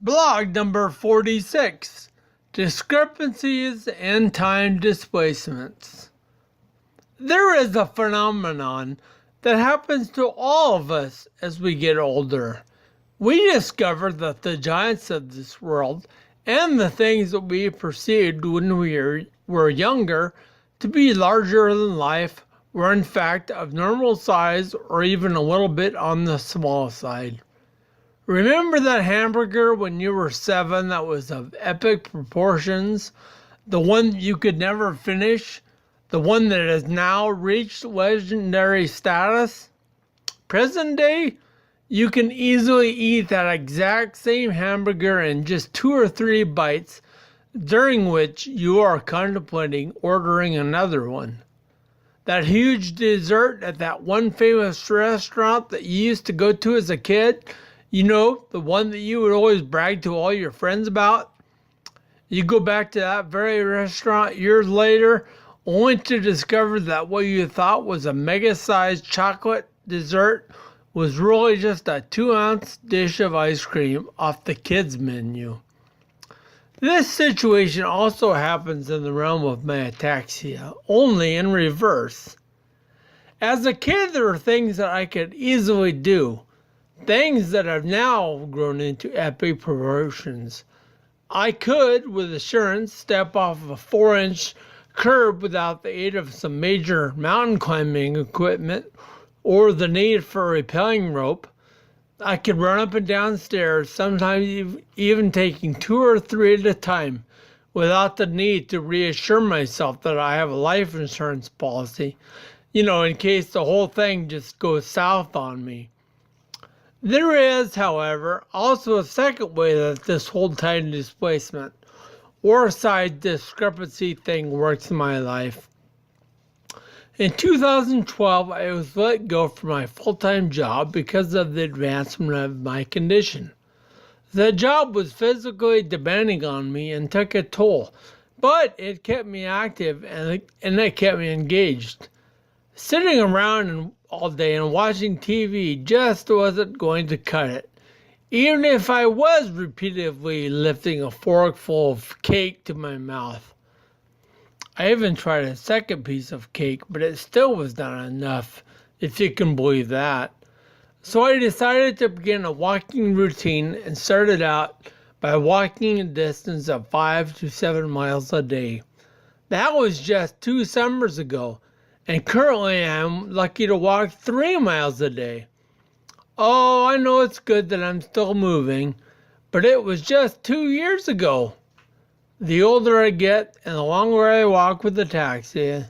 Blog number 46, Discrepancies and Time Displacements. There is a phenomenon that happens to all of us as we get older. We discover that the giants of this world and the things that we perceived when we were younger to be larger than life were in fact of normal size or even a little bit on the small side. Remember that hamburger when you were 7 that was of epic proportions? The one you could never finish? The one that has now reached legendary status? Present day, you can easily eat that exact same hamburger in just 2 or 3 bites, during which you are contemplating ordering another one. That huge dessert at that one famous restaurant that you used to go to as a kid, you know, the one that you would always brag to all your friends about. You go back to that very restaurant years later, only to discover that what you thought was a mega-sized chocolate dessert was really just a 2-ounce dish of ice cream off the kids' menu. This situation also happens in the realm of my ataxia, only in reverse. As a kid, there were things that I could easily do, things that have now grown into epic proportions. I could, with assurance, step off of a 4-inch curb without the aid of some major mountain climbing equipment or the need for a rappelling rope. I could run up and down stairs, sometimes even taking 2 or 3 at a time, without the need to reassure myself that I have a life insurance policy, in case the whole thing just goes south on me. There is, however, also a second way that this whole time displacement or size discrepancy thing works in my life. In 2012, I was let go from my full-time job because of the advancement of my condition. The job was physically demanding on me and took a toll, but it kept me active and it kept me engaged. Sitting around all day and watching TV just wasn't going to cut it, even if I was repeatedly lifting a fork full of cake to my mouth. I even tried a second piece of cake, but it still was not enough, if you can believe that. So I decided to begin a walking routine and started out by walking a distance of 5 to 7 miles a day. That was just 2 summers ago, and currently I'm lucky to walk 3 miles a day. Oh, I know it's good that I'm still moving, but it was just 2 years ago. The older I get and the longer I walk with ataxia,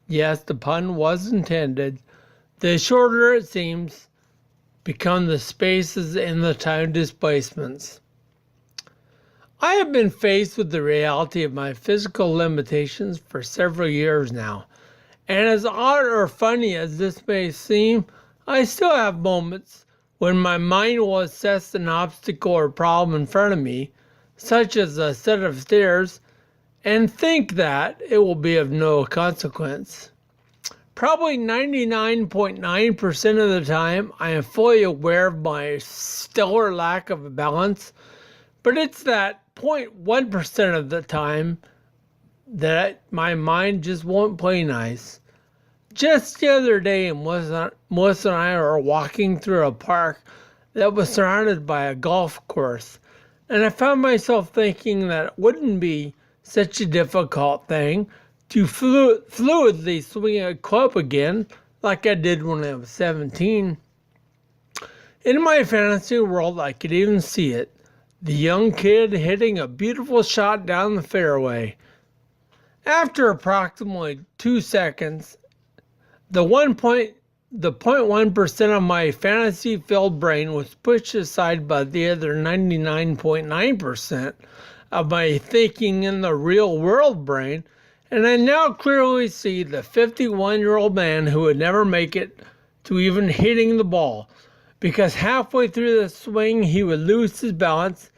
yes, the pun was intended, the shorter it seems become the spaces in the time displacements. I have been faced with the reality of my physical limitations for several years now, and as odd or funny as this may seem, I still have moments when my mind will assess an obstacle or problem in front of me, such as a set of stairs, and think that it will be of no consequence. Probably 99.9% of the time, I am fully aware of my stellar lack of balance, but it's that 0.1% of the time that my mind just won't play nice. Just the other day, Melissa and I were walking through a park that was surrounded by a golf course, and I found myself thinking that it wouldn't be such a difficult thing to fluidly swing a club again like I did when I was 17. In my fantasy world, I could even see it. The young kid hitting a beautiful shot down the fairway. After approximately 2 seconds, the 0.1% of my fantasy-filled brain was pushed aside by the other 99.9% of my thinking in the real-world brain, and I now clearly see the 51-year-old man who would never make it to even hitting the ball, because halfway through the swing he would lose his balance,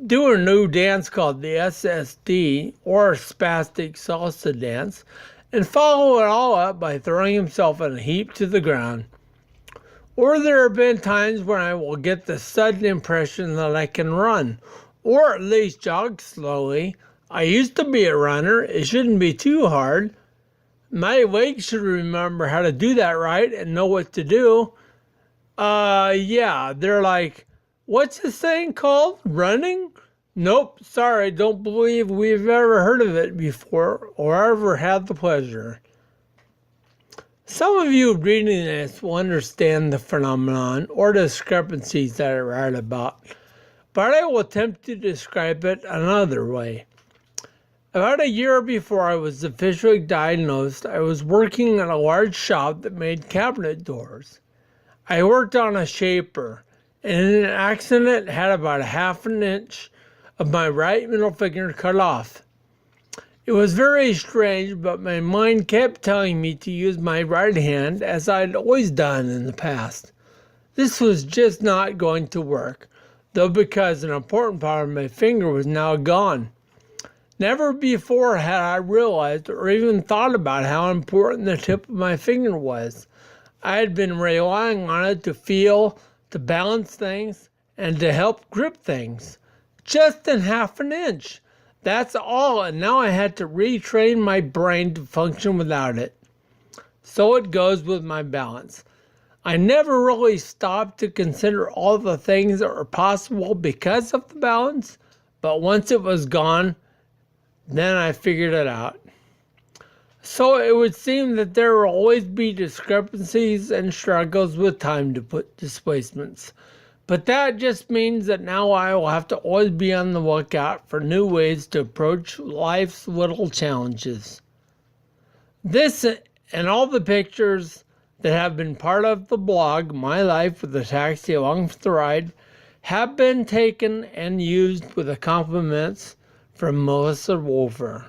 do a new dance called the SSD, or spastic salsa dance, and follow it all up by throwing himself in a heap to the ground. Or there have been times when I will get the sudden impression that I can run, or at least jog slowly. I used to be a runner. It shouldn't be too hard. My legs should remember how to do that right and know what to do. Yeah, they're like, what's this thing called? Running? Nope, sorry, don't believe we've ever heard of it before or ever had the pleasure. Some of you reading this will understand the phenomenon or discrepancies that I write about, but I will attempt to describe it another way. About a year before I was officially diagnosed, I was working in a large shop that made cabinet doors. I worked on a shaper, and in an accident had about a half an inch of my right middle finger cut off. It was very strange, but my mind kept telling me to use my right hand as I'd always done in the past. This was just not going to work, though, because an important part of my finger was now gone. Never before had I realized or even thought about how important the tip of my finger was. I had been relying on it to feel, to balance things, and to help grip things. Just in half an inch. That's all, and now I had to retrain my brain to function without it. So it goes with my balance. I never really stopped to consider all the things that were possible because of the balance, but once it was gone, then I figured it out. So it would seem that there will always be discrepancies and struggles with time displacements. But that just means that now I will have to always be on the lookout for new ways to approach life's little challenges. This and all the pictures that have been part of the blog, My Life with a Taxi Along for the Ride, have been taken and used with the compliments from Melissa Wolfer.